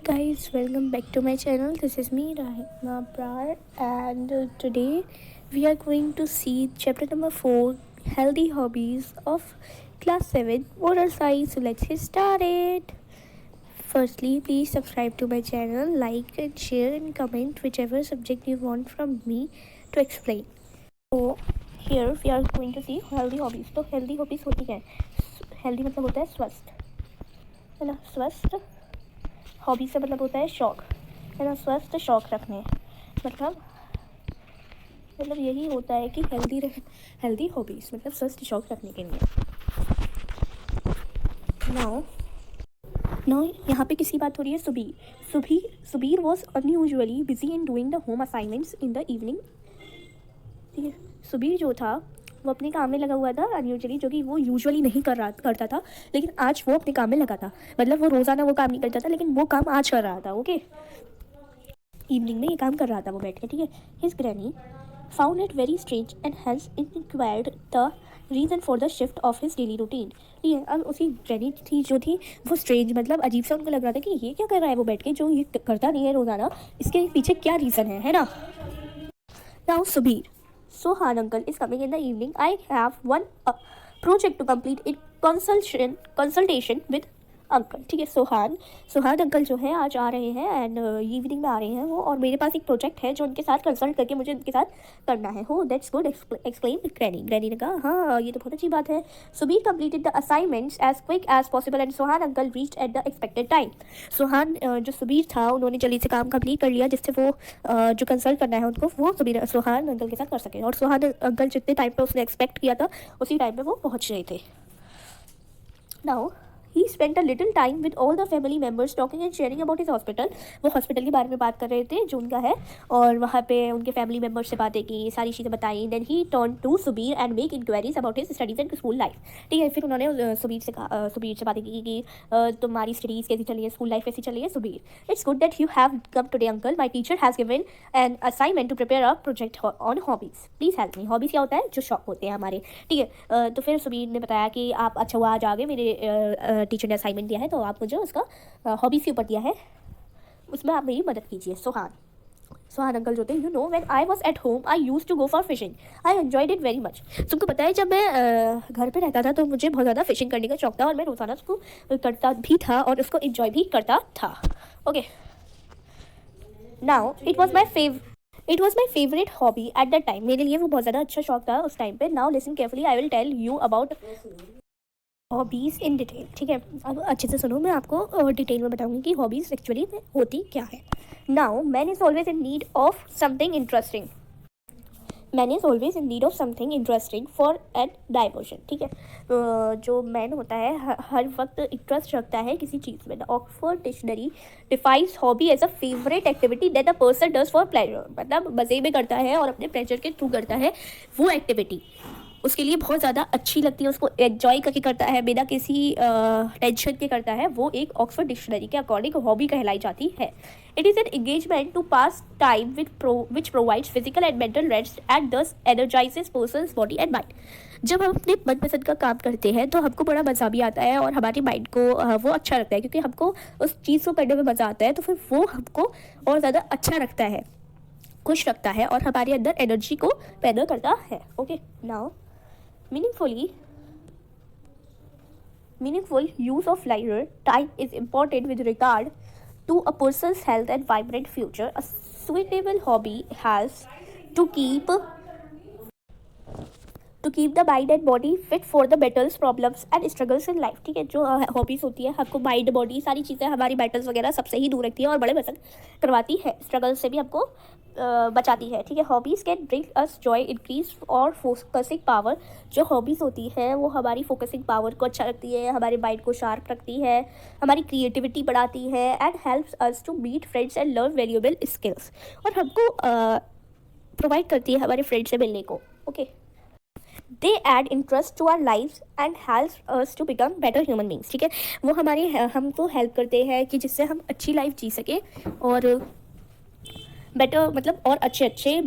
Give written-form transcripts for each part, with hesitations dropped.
Guys, welcome back to my channel. This is me, Rahima Brar, and today we are going to see chapter number 4, Healthy Hobbies of Class 7 Motor Science. So let's get started. Firstly, please subscribe to my channel, like and share and comment whichever subject you want from me to explain. So here we are going to see healthy hobbies. तो healthy hobbies होती क्या है? Healthy मतलब होता है स्वस्थ, है ना? स्वस्थ हॉबी से मतलब होता है शौक़, है ना? स्वस्थ शौक़ रखने मतलब यही होता है कि हेल्दी हॉबीज़ मतलब स्वस्थ शौक़ रखने के लिए। नाउ यहाँ पे किसकी बात हो रही है? Subir was unusually busy in doing the home assignments in the evening. ठीक है, सुबीर जो था वो अपने काम में लगा हुआ था अनयूजुअली, जो कि वो यूजुअली नहीं करता था, लेकिन आज वो अपने काम में लगा था। मतलब वो रोज़ाना वो काम नहीं करता था, लेकिन वो काम आज कर रहा था। ओके, इवनिंग में ये काम कर रहा था वो बैठ के। ठीक है, his granny found it very strange and has inquired the reason for the shift of his daily routine. ठीक है, अब उसकी ग्रैनी थी वो स्ट्रेंज, मतलब अजीब सा उनको लग रहा था कि ये क्या कर रहा है वो बैठ के, जो ये करता नहीं है रोज़ाना, इसके पीछे क्या रीज़न है ना? Now Subir, so Han uncle is coming in the evening. I have one project to complete in consultation with uncle. ठीक है, सुहान अंकल जो है आज आ रहे हैं एंड इवनिंग में आ रहे हैं वो, और मेरे पास एक प्रोजेक्ट है जो उनके साथ कंसल्ट करके मुझे उनके साथ करना है। हो दैट्स गुड, एक्सप्लेन ग्रैनी ने कहा। हाँ, ये तो बहुत अच्छी बात है। Subir completed the assignments as quick as possible and Suhan uncle reached at the expected time. Suhan जो सुबीर था उन्होंने जल्दी से काम कंप्लीट कर लिया, जिससे वो जो कंसल्ट करना है उनको वो सुहान अंकल के साथ कर सके, और सुहान अंकल जितने टाइम पर उसने एक्सपेक्ट किया था उसी टाइम पर वो पहुँच रहे थे। Now he spent a little time with all the family members talking and sharing about his hospital. वो हॉस्पिटल के बारे में बात कर रहे थे जो उनका है, और वहाँ पे उनके फैमिली मेम्बर्स से बातें की, सारी चीज़ें बताई। Then he turn to Subir and make enquiries about his studies and school life. ठीक है, फिर उन्होंने सुबीर से बातें की कि तुम्हारी स्टडीज़ कैसी चली है, स्कूल लाइफ कैसी चली है। Subir, it's good that you have come today uncle, my teacher has given an assignment to prepare a project on hobbies, please help me. Hobbies क्या होता है? जो शौक होते हैं हमारे। ठीक है, तो फिर सुबीर ने बताया कि आप अच्छा हुआ आज आ गए, मेरे टीचर ने असाइनमेंट दिया है तो आप मुझे उसका हॉबीज़ के ऊपर दिया है, उसमें आप मेरी मदद कीजिए। सुहान अंकल जो थे, you know when I was at home I use to go for fishing, I enjoyed it very much. तुमको पता है जब मैं घर पे रहता था तो मुझे बहुत ज़्यादा फिशिंग करने का शौक था, और मैं रोज़ाना उसको करता भी था और उसको इन्जॉय भी करता था। Okay, now it was my favourite hobby at that time. मेरे लिए वो बहुत ज़्यादा अच्छा शौक था उस टाइम पे। Now listen carefully, I will tell you about hobbies in detail. ठीक है, अब अच्छे से सुनो, मैं आपको डिटेल में बताऊंगी कि हॉबीज़ एक्चुअली में होती क्या है। Now man is always in need of something interesting. Man is always in need of something interesting for an diversion. ठीक है, जो मैन होता है हर वक्त इंटरेस्ट रखता है किसी चीज़ में। The Oxford dictionary defines hobby as a favourite activity that a person does for pleasure, मतलब मज़े में करता है और अपने प्लेजर के थ्रू करता है वो एक्टिविटी, उसके लिए बहुत ज़्यादा अच्छी लगती है, उसको एंजॉय करके करता है, बिना किसी टेंशन के करता है, वो एक ऑक्सफोर्ड डिक्शनरी के अकॉर्डिंग हॉबी कहलाई जाती है। It is an engagement to pass time which provides physical and mental rest and thus energises person's body and mind. जब हम अपने मनपसंद का काम करते हैं तो हमको बड़ा मज़ा भी आता है और हमारे माइंड को वो अच्छा लगता है, क्योंकि हमको उस चीज़ को करने में मज़ा आता है, तो फिर वो हमको और ज़्यादा अच्छा रखता है, खुश रखता है, और हमारे अंदर एनर्जी को पैदा करता है। Okay, now meaningful use of leisure time is important with regard to a person's health and vibrant future. A suitable hobby has to keep the mind and body fit for the battles, problems and struggles in life. ठीक है, जो hobbies होती है हमको mind body सारी चीज़ें, हमारी battles वगैरह सबसे ही दूर रखती है और बड़े मसद करवाती है, स्ट्रगल से भी हमको बचाती है। ठीक है, hobbies can bring us Joy, increase और फोकसिंग पावर। जो हॉबीज़ होती है वो हमारी फोकसिंग पावर को अच्छा रखती है, हमारे माइंड को शार्प रखती है, हमारी क्रिएटिविटी बढ़ाती है and helps us to meet friends and learn valuable skills, और हमको प्रोवाइड करती है हमारे फ्रेंड से मिलने को। Okay, they add interest to our life and help us to become better human beings. ठीक है, वो हमको हेल्प करते हैं कि जिससे हम अच्छी लाइफ जी सकें और बेटर मतलब और अच्छे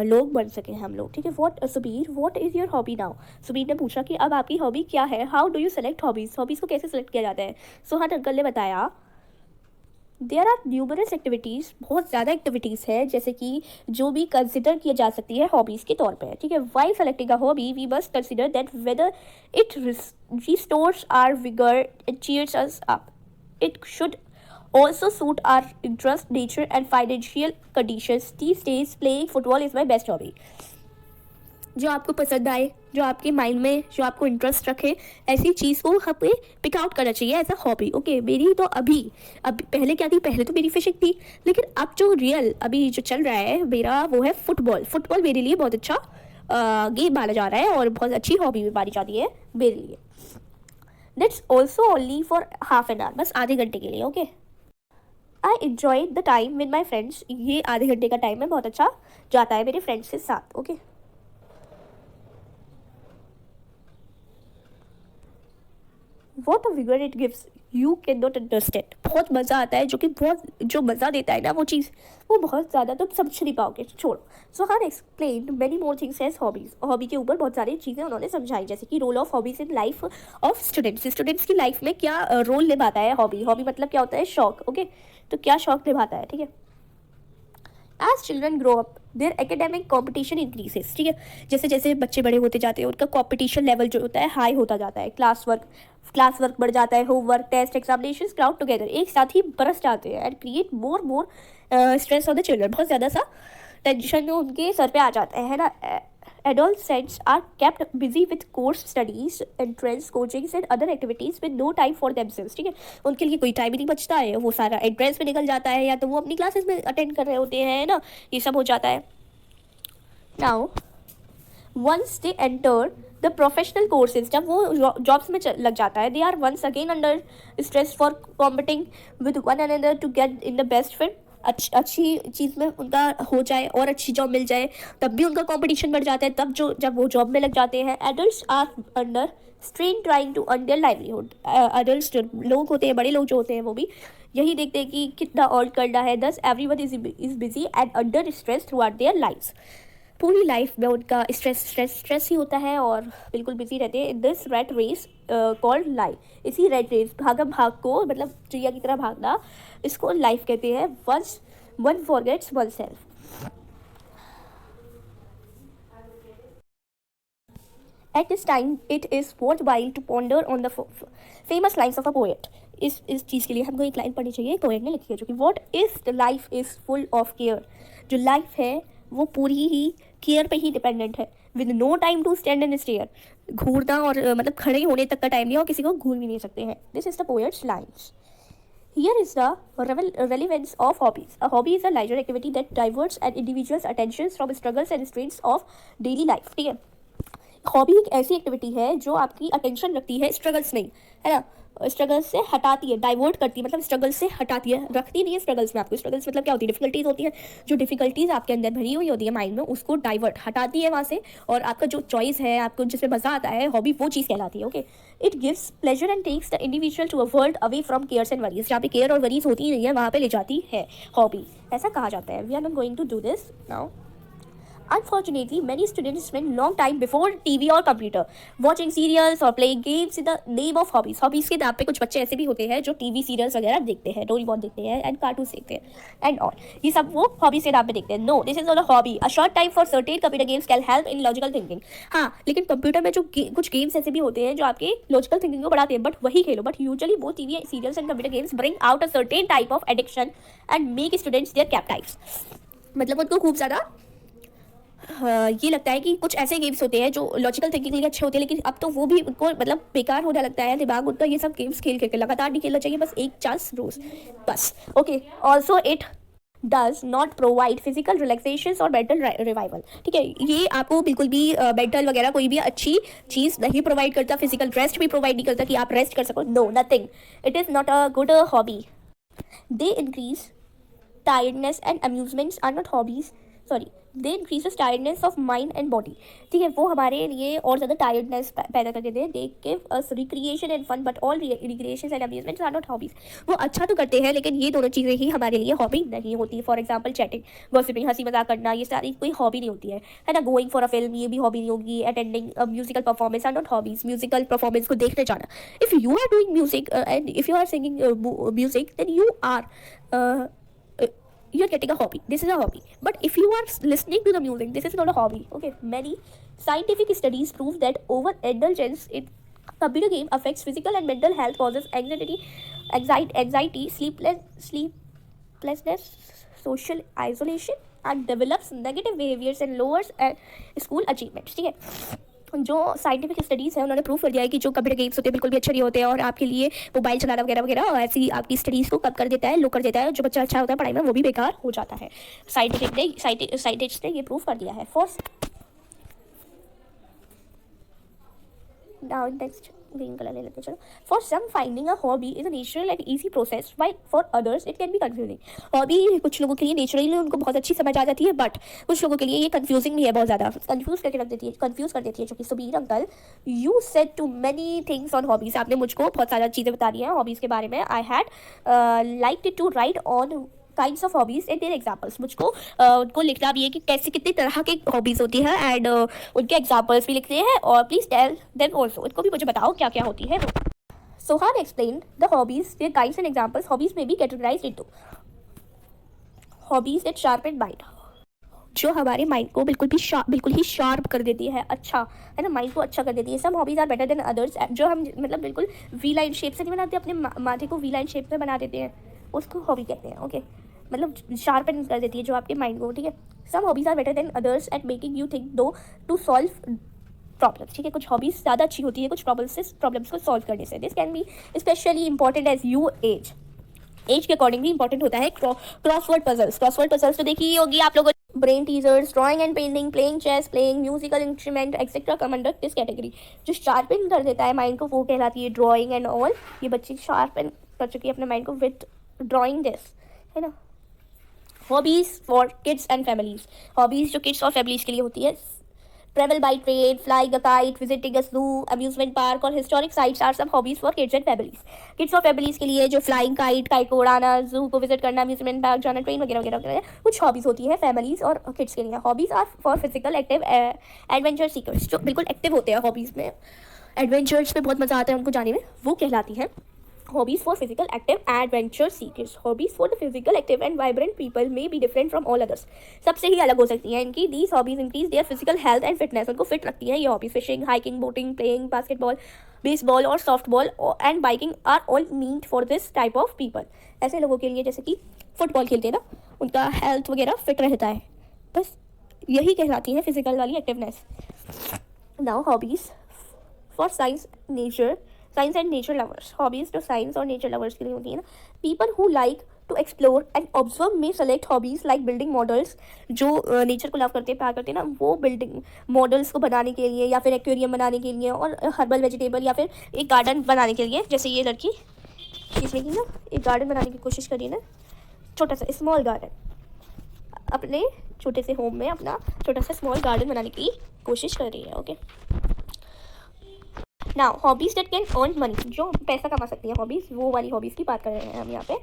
लोग बन सकें हम लोग। ठीक है, what is your hobby now? Subir ने पूछा कि अब आपकी हॉबी क्या है। How do you select hobbies को कैसे सेलेक्ट किया जाता है? सुहान अंकल ने बताया देयर आर न्यूमरस एक्टिविटीज़, बहुत ज़्यादा एक्टिविटीज़ है जैसे कि जो भी कंसिडर किया जा सकती है हॉबीज़ के तौर पे, ठीक है। While selecting a hobby we must consider that whether it restores our vigour and cheers us up. It should also suit our interest, nature and financial conditions. These days playing football is my best hobby. जो आपको पसंद आए, जो आपके mind में, जो आपको interest रखे, ऐसी चीज़ को हमें पिक आउट करना चाहिए एज अ हॉबी। ओके, मेरी तो अभी पहले क्या थी, पहले तो मेरी फिशिंग थी, लेकिन अब जो रियल अभी जो चल रहा है मेरा वो है फुटबॉल। फुटबॉल मेरे लिए बहुत अच्छा गेम माना जा रहा है और बहुत अच्छी हॉबी भी मानी जाती है मेरे लिए। That's also only for half an hour, बस आधे घंटे के लिए। Okay, I enjoy the time with my friends. ये आधे घंटे का टाइम है बहुत अच्छा जाता है मेरे फ्रेंड्स के साथ। Okay, what a vigour it gives you can not understand. बहुत मज़ा आता है, जो कि बहुत जो मज़ा देता है ना वो चीज़, वो बहुत ज़्यादा तुम समझ नहीं पाओगे, छोड़ो। सो हाँ, explain many more things as hobbies. Hobby के ऊपर बहुत सारी चीज़ें उन्होंने समझाई, जैसे कि role of hobbies in life of students. Students की लाइफ में क्या रोल निभाता है हॉबी। हॉबी मतलब क्या होता है, शौक। ओके, तो क्या शौक निभाता है, ठीक है। As children grow up their academic competition increases, ठीक है। जैसे जैसे बच्चे बड़े होते जाते हैं उनका कॉम्पिटिशन लेवल जो होता है हाई होता जाता है। क्लास वर्क बढ़ जाता है, homework, test, examination crowd together, एक साथ ही बरस जाते हैं and create more stress on the children. बहुत ज़्यादा सा टेंशन उनके सर पे आ जाता है ना। Adolescents are kept busy with course studies, entrance coachings and other activities with no time for themselves, ठीक है। उनके लिए कोई टाइम ही नहीं बचता है, वो सारा एंट्रेंस में निकल जाता है या तो वो अपनी क्लासेस में अटेंड कर रहे होते हैं ना, ये सब हो जाता है। Now once they enter the professional courses, जब वो जॉब्स में लग जाता है, they are once again under stress for competing with one another to get in the best fit. अच्छी चीज़ में उनका हो जाए और अच्छी जॉब मिल जाए, तब भी उनका कंपटीशन बढ़ जाता है। तब जब वो जॉब में लग जाते हैं, adults are under strain trying to earn their livelihood. Adults जो लोग होते हैं, बड़े लोग जो होते हैं, वो भी यही देखते हैं कि कितना अर्न करना है। Thus everyone is busy and under stress throughout their lifes. पूरी लाइफ में उनका स्ट्रेस ही होता है और बिल्कुल बिजी रहते हैं in this rat race called life. इसी रेट रेस, भागम भाग को, मतलब चिड़िया की तरह भागना, इसको लाइफ कहते हैं। Once one forgets oneself. At this time, it is worthwhile to ponder on the famous lines of a poet. इस चीज़ के लिए हमको एक लाइन पढ़नी चाहिए, पोएट ने लिखी है, जो कि what is the life is full of care. जो लाइफ है वो पूरी ही केयर पे ही डिपेंडेंट है। With no time to stand and stare, घूरना और मतलब खड़े होने तक का टाइम नहीं, और किसी को घूर भी नहीं सकते हैं। This is the poets lines. Here is the relevance of hobbies. A hobby is a leisure activity that diverts an individual's attentions from struggles and strains of daily life, ठीक है। हॉबी एक ऐसी एक्टिविटी है जो आपकी attention रखती है struggles में, है ना, स्ट्रगल्स से हटाती है, डाइवर्ट करती है, मतलब स्ट्रगल्स से हटाती है, रखती नहीं है स्ट्रगल्स में आपको। स्ट्रगल्स मतलब क्या होती है, डिफिकल्टीज होती है, जो डिफिकल्टीज आपके अंदर भरी हुई होती है माइंड में, उसको डाइवर्ट हटाती है वहाँ से, और आपका जो चॉइस है, आपको जिसमें मजा आता है, हॉबी वो चीज़ कहलाती है। Okay, it gives pleasure and takes the individual to a world away from cares and worries. जहाँ पे केयर और वरीज होती नहीं है, वहाँ पे ले जाती है हॉबी, ऐसा कहा जाता है। We are not going to do this now. Unfortunately, many students spend long time before TV or computer, watching serials or playing games in the name of hobbies. Hobbies के नाम पे कुछ बच्चे ऐसे भी होते हैं जो टीवी सीरियल्स वगैरह देखते हैं, डोरेमोन देखते हैं एंड कार्टून देखते हैं एंड ऑल, ये सब वो हॉबीज के नाम पे देखते हैं। No, this is not a hobby. A short time for certain computer games can help in logical thinking. हाँ, लेकिन कंप्यूटर में जो कुछ गेम्स ऐसे भी होते हैं जो आपके लॉजिकल थिंकिंग को बढ़ाते हैं, बट वही खेलो। बट यूजुअली वो TV serials and computer games bring out a certain type of addiction and make students their captives. मतलब उनको खूब ज़्यादा ये लगता है कि कुछ ऐसे गेम्स होते हैं जो लॉजिकल थिंकिंग के लिए अच्छे होते हैं, लेकिन अब तो वो भी उनको मतलब बेकार होने लगता है दिमाग उनका, ये सब गेम्स खेल के लगातार नहीं खेलना चाहिए, बस एक चांस रोज बस। Okay, also it does not provide physical relaxation और मेंटल रिवाइवल, ठीक है। ये आपको बिल्कुल भी मेंटल वगैरह कोई भी अच्छी चीज़ नहीं प्रोवाइड करता, फिजिकल रेस्ट भी प्रोवाइड नहीं करता कि आप रेस्ट कर सको। No, nothing. It is not a good hobby. They increase tiredness and amusements are not hobbies, sorry, they increases tiredness of mind and body. ठीक है, वो हमारे लिए और ज़्यादा टायर्डनेस पैदा कर देते हैं। They give us recreation and fun but all recreation and amusements are not hobbies. वो अच्छा तो करते हैं लेकिन ये दोनों चीज़ें ही हमारे लिए हॉबी नहीं होती। फॉर एग्जाम्पल चैटिंग, गॉसिपिंग, हंसी मजाक करना, ये सारी कोई हॉबी नहीं होती है ना। गोइंग फॉर अ फिल्म, ये भी हॉबी नहीं होगी। Attending musical performance are not hobbies. Musical performance को देखने जाना, if you are doing music and if you are singing music then you are you're getting a hobby. This is a hobby. But if you are listening to the music, this is not a hobby. Okay, many scientific studies prove that overindulgence in computer game affects physical and mental health, causes anxiety, sleeplessness, social isolation, and develops negative behaviors and lowers school achievements. ठीक है, जो scientific studies है उन्होंने prove कर दिया है कि जो कंप्यूटर गेम्स होते हैं बिल्कुल भी अच्छे नहीं होते हैं और आपके लिए मोबाइल चलाना वगैरह वगैरह ऐसी आपकी स्टडीज़ को कम कर देता है, लो कर देता है। जो बच्चा अच्छा होता है पढ़ाई में वो भी बेकार हो जाता है। साइंटिस्ट ने ये प्रूव कर दिया है। Now next green color ले लेते हैं। चलो, for some finding a hobby is a natural and easy process, while for others it can be confusing. Hobby कुछ लोगों के लिए नेचुरली उनको बहुत अच्छी समझ आ जाती है, बट कुछ लोगों के लिए ये कंफ्यूजिंग भी है, बहुत ज़्यादा कंफ्यूज करके रख देती है, कंफ्यूज कर देती है। जो कि Subir uncle, you said too many things on hobbies. आपने मुझको बहुत सारी चीज़ें बता दी हैं हॉबीज़ के बारे में। I had like to write on kinds of hobbies and their examples. मुझको उनको लिखना भी है कि कैसे कितनी तरह की हॉबीज़ होती है एंड उनके एग्जाम्पल्स भी लिखते हैं। और प्लीज टेल देम ऑल्सो, उनको भी मुझे बताओ क्या क्या होती है। Sohan explained the hobbies, their kinds and examples. Hobbies may be categorized into hobbies that sharpen mind, जो हमारे माइंड को बिल्कुल ही शार्प कर देती है, अच्छा है ना, माइंड को अच्छा कर देती है। Some hobbies are better than others, जो हम मतलब बिल्कुल वी लाइन शेप से नहीं बनाते, अपने माथे को वी लाइन शेप में बना देते हैं, उसको हॉबी कहते हैं। ओके, मतलब शार्पन कर देती है जो आपके माइंड को। ठीक है, some hobbies are better than others at making you think though to solve problems. ठीक है, कुछ हॉबीज़ ज़्यादा अच्छी होती है कुछ प्रॉब्लम्स को सॉल्व करने से। This can be specially important as you age के अकॉर्डिंग भी इंपॉर्टेंट होता है। क्रॉसवर्ड पजल्स तो देखी होगी आप लोगों। Brain teasers, drawing and painting, playing chess, playing musical instrument etcetera come under this category. जो शार्पन कर देता है माइंड को वो कहलाती है ड्राइंग एंड ऑल। ये बच्ची शार्पन कर चुकी है अपने माइंड को विद ड्राइंग दिस, है ना। Hobbies for kids and families, hobbies जो किड्स और फैमिलीज के लिए होती है। Travel by train, flying a kite, visiting a zoo, amusement park और historic sites are some hobbies for kids and families. Kids और families के लिए जो flying kite को उड़ाना, zoo को visit करना, amusement park जाना, ट्रेन वगैरह वगैरह वगैरह कुछ हॉबीज़ होती है फैमिलीज और किड्स के लिए। Hobbies are for physical active adventure seekers, जो बिल्कुल एक्टिव होते हैं हॉबीज़ में, एडवेंचर्स में बहुत मज़ा आता है उनको जाने में, वो कहलाती है hobbies for physical active adventure seekers. Hobbies for the physical active and vibrant people may be different from all others. सबसे ही अलग हो सकती हैं इनकी। These hobbies increase their physical health and fitness. उनको फिट रखती हैं ये hobbies. Fishing, hiking, boating, playing basketball, baseball और softball and biking are all meet for this type of people. ऐसे लोगों के लिए जैसे कि फुटबॉल खेलते हैं ना, उनका हेल्थ वगैरह फिट रहता है, बस यही कहलाती है फिजिकल वाली activeness. Now hobbies for science and nature lovers. Hobbies जो साइंस और नेचर लवर्स के लिए होती है ना। People who like to explore and observe may select hobbies like building models. जो नेचर को लव करते हैं, प्यार करते हैं ना, वो बिल्डिंग मॉडल्स को बनाने के लिए या फिर एक्वेरियम बनाने के लिए और हर्बल वेजिटेबल या फिर एक गार्डन बनाने के लिए। जैसे ये लड़की इसमें की ना एक गार्डन बनाने की कोशिश करी ना, छोटा सा स्मॉल गार्डन, अपने छोटे से होम में अपना छोटा सा स्मॉल गार्डन बनाने की कोशिश कर रही है। Okay, now hobbies that can earn money, जो पैसा कमा सकती हैं हॉबीज़, वो वाली हॉबीज़ की बात कर रहे हैं हम यहाँ पे।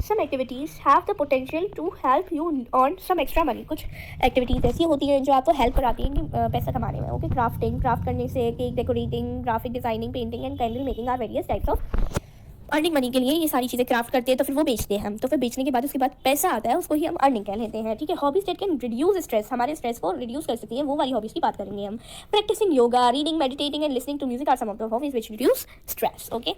Some activities have the potential to help you earn some extra money. कुछ एक्टिविटीज़ ऐसी होती हैं जो आपको हेल्प कराती हैं कि पैसा कमाने में। ओके, क्राफ्ट करने से, cake decorating, graphic designing, painting and candle making are various types of earning money के लिए। ये सारी चीज़ें क्राफ्ट करते हैं तो फिर वो बेचते हैं हम, तो फिर बेचने के बाद उसके बाद पैसा आता है, उसको ही हम अर्निंग कह लेते हैं। ठीक है, hobbies that can reduce stress, हमारे स्ट्रेस को रिड्यूस कर सकती हैं, वो वाली हॉबीज़ की बात करेंगे हम। Practising yoga, reading, meditating and listening to music are some of the hobbies which reduce stress. Okay,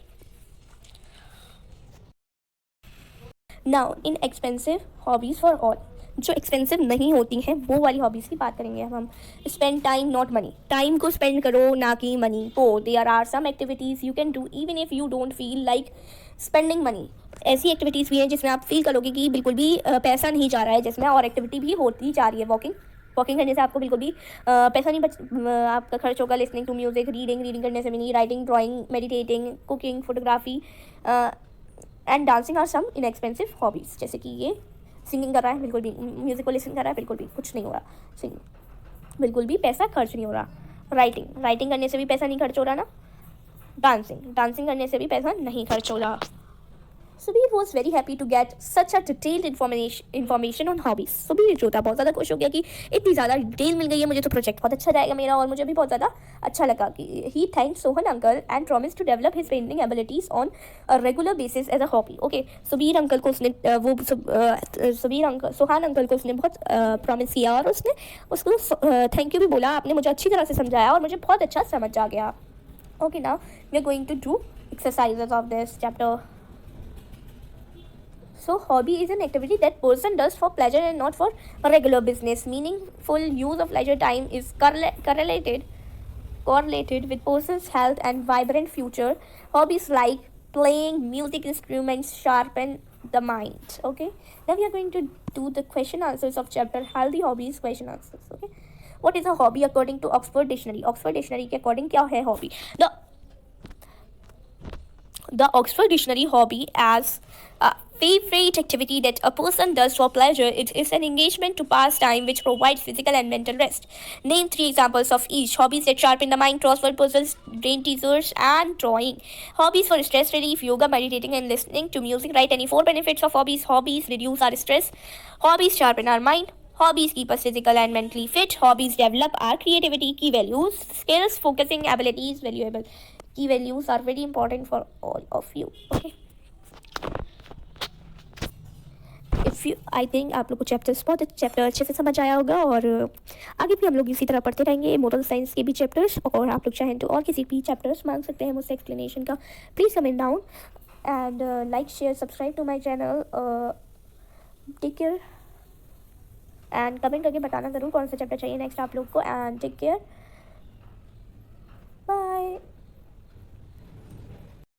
now inexpensive hobbies for all, जो एक्सपेंसिव नहीं होती हैं वो वाली हॉबीज़ की बात करेंगे हम। Spend time not money, time को स्पेंड करो ना कि मनी को। There are some activities you can do even if you don't feel like spending money. ऐसी एक्टिविटीज़ भी हैं जिसमें आप फील करोगे कि बिल्कुल भी पैसा नहीं जा रहा है, जिसमें और एक्टिविटी भी होती जा रही है। वॉकिंग करने से आपको बिल्कुल भी पैसा नहीं आपका खर्च होगा। लिसनिंग टू म्यूजिक, रीडिंग करने से भी नहीं। Writing, drawing, meditating, cooking, photography and dancing are some inexpensive hobbies. जैसे कि ये सिंगिंग कर रहा है, बिल्कुल भी म्यूज़िक को लिसन कर रहा है, बिल्कुल भी कुछ नहीं हो रहा, सिंगिंग बिल्कुल भी पैसा खर्च नहीं हो रहा। राइटिंग करने से भी पैसा नहीं खर्च हो रहा ना। डांसिंग करने से भी पैसा नहीं खर्च हो रहा। Subir was very happy to get such a detailed information on hobbies. Subir जो था बहुत ज़्यादा खुश हो गया कि इतनी ज़्यादा डिटेल मिल गई है मुझे, तो प्रोजेक्ट बहुत अच्छा जाएगा मेरा, और मुझे भी बहुत ज़्यादा अच्छा लगा कि ही thank Sohan uncle and promise to develop his painting abilities on a regular basis as a hobby. Okay, Subir uncle को उसने सोहान अंकल को उसने बहुत प्रॉमिस किया, और उसने उसको थैंक यू भी बोला, आपने मुझे अच्छी तरह से समझाया और मुझे बहुत अच्छा समझ आ गया। Okay, now we are going to do exercises of this chapter. So hobby is an activity that person does for pleasure and not for regular business. Meaningful use of leisure time is correlated with person's health and vibrant future. Hobbies like playing music instruments sharpen the mind. Okay, now we are going to do the question answers of chapter healthy hobbies question answers. Okay, what is a hobby according to Oxford Dictionary? Oxford Dictionary के according क्या है hobby? The Oxford Dictionary hobby as a favorite activity that a person does for pleasure. It is an engagement to pass time which provides physical and mental rest. Name 3 examples of each. Hobbies that sharpen the mind: crossword puzzles, brain teasers, and drawing. Hobbies for stress relief: yoga, meditating, and listening to music. Write any 4 benefits of hobbies. Hobbies reduce our stress. Hobbies sharpen our mind. Hobbies keep us physical and mentally fit. Hobbies develop our creativity. Key values: skills, focusing abilities, valuable. Key values are very important for all of you. Okay, if you I think आप लोग को chapter अच्छे से समझ आया होगा, और आगे भी हम लोग इसी तरह पढ़ते रहेंगे मोरल साइंस के भी चैप्टर्स, और आप लोग चाहें तो और किसी भी चैप्टर्स मांग सकते हैं मुझसे एक्सप्लेनेशन का। Please comment down and like share subscribe to my channel. Take care, and comment करके बताना ज़रूर कौन सा चैप्टर चाहिए नेक्स्ट आप लोग को, एंड टेक केयर।